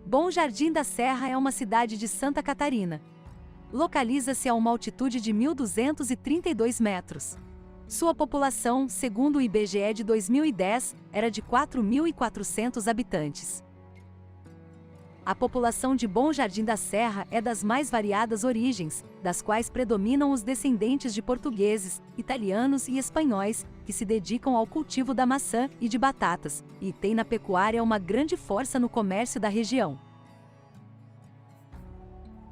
Bom Jardim da Serra é uma cidade de Santa Catarina. Localiza-se a uma altitude de 1.232 metros. Sua população, segundo o IBGE de 2010, era de 4.400 habitantes. A população de Bom Jardim da Serra é das mais variadas origens, das quais predominam os descendentes de portugueses, italianos e espanhóis, que se dedicam ao cultivo da maçã e de batatas, e tem na pecuária uma grande força no comércio da região.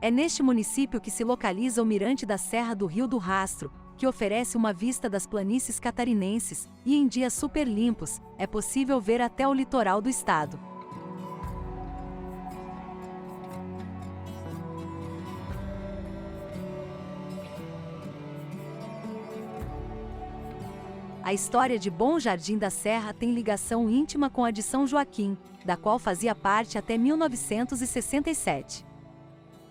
É neste município que se localiza o Mirante da Serra do Rio do Rastro, que oferece uma vista das planícies catarinenses, e em dias super limpos, é possível ver até o litoral do estado. A história de Bom Jardim da Serra tem ligação íntima com a de São Joaquim, da qual fazia parte até 1967.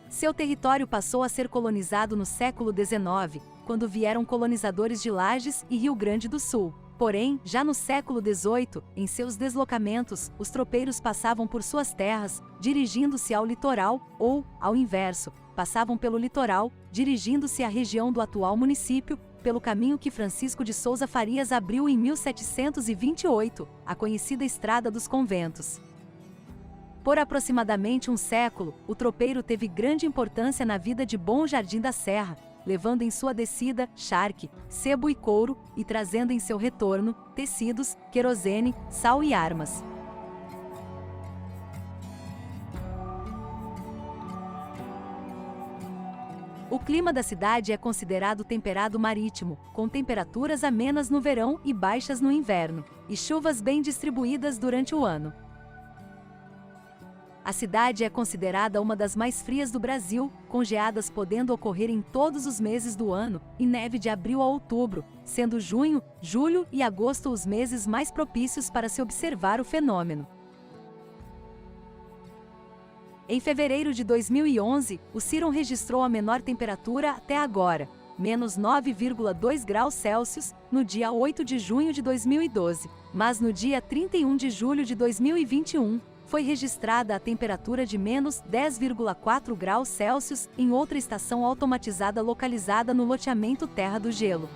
Seu território passou a ser colonizado no século XIX, quando vieram colonizadores de Lages e Rio Grande do Sul. Porém, já no século XVIII, em seus deslocamentos, os tropeiros passavam por suas terras, dirigindo-se ao litoral, ou, ao inverso, passavam pelo litoral, dirigindo-se à região do atual município, pelo caminho que Francisco de Souza Farias abriu em 1728, a conhecida Estrada dos Conventos. Por aproximadamente um século, o tropeiro teve grande importância na vida de Bom Jardim da Serra, levando em sua descida charque, sebo e couro, e trazendo em seu retorno tecidos, querosene, sal e armas. O clima da cidade é considerado temperado marítimo, com temperaturas amenas no verão e baixas no inverno, e chuvas bem distribuídas durante o ano. A cidade é considerada uma das mais frias do Brasil, com geadas podendo ocorrer em todos os meses do ano, e neve de abril a outubro, sendo junho, julho e agosto os meses mais propícios para se observar o fenômeno. Em fevereiro de 2011, o Ciron registrou a menor temperatura até agora, menos 9,2 graus Celsius, no dia 8 de junho de 2012, mas no dia 31 de julho de 2021, foi registrada a temperatura de menos 10,4 graus Celsius em outra estação automatizada localizada no loteamento Terra do Gelo.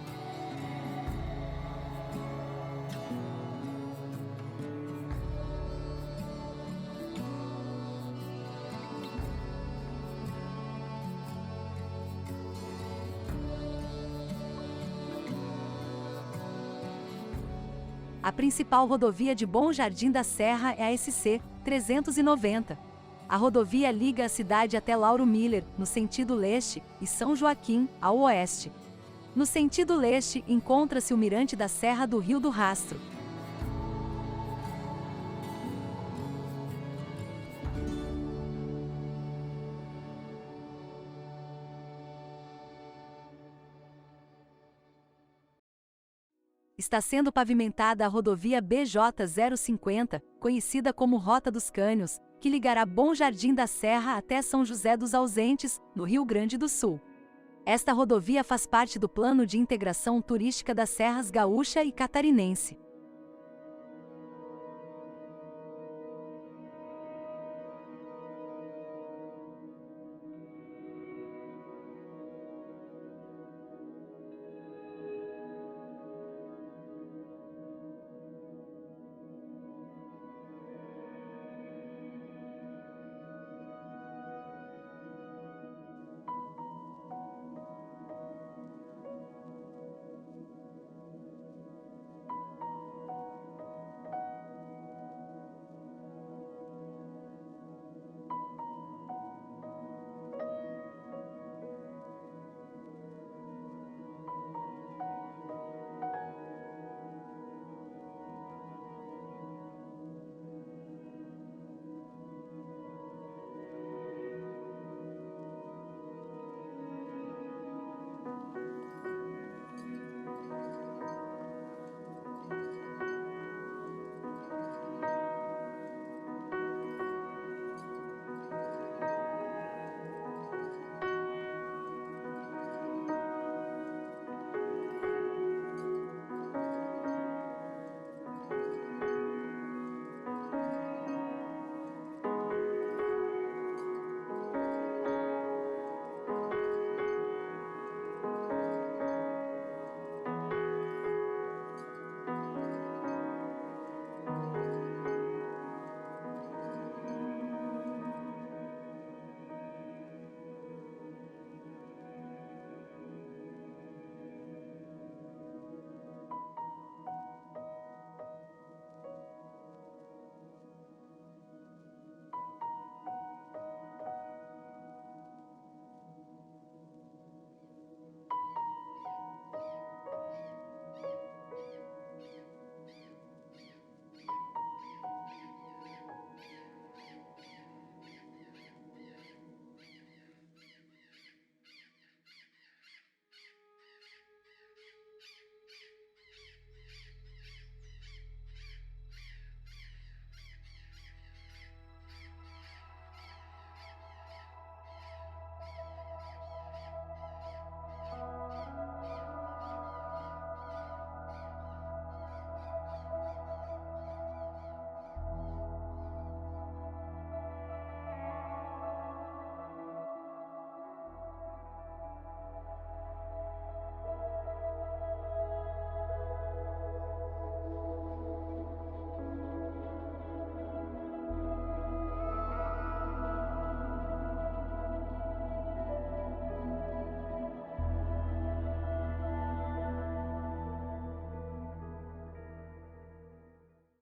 A principal rodovia de Bom Jardim da Serra é a SC 390. A rodovia liga a cidade até Lauro Miller, no sentido leste, e São Joaquim, ao oeste. No sentido leste, encontra-se o Mirante da Serra do Rio do Rastro. Está sendo pavimentada a rodovia BJ-050, conhecida como Rota dos Cânions, que ligará Bom Jardim da Serra até São José dos Ausentes, no Rio Grande do Sul. Esta rodovia faz parte do Plano de Integração Turística das Serras Gaúcha e Catarinense.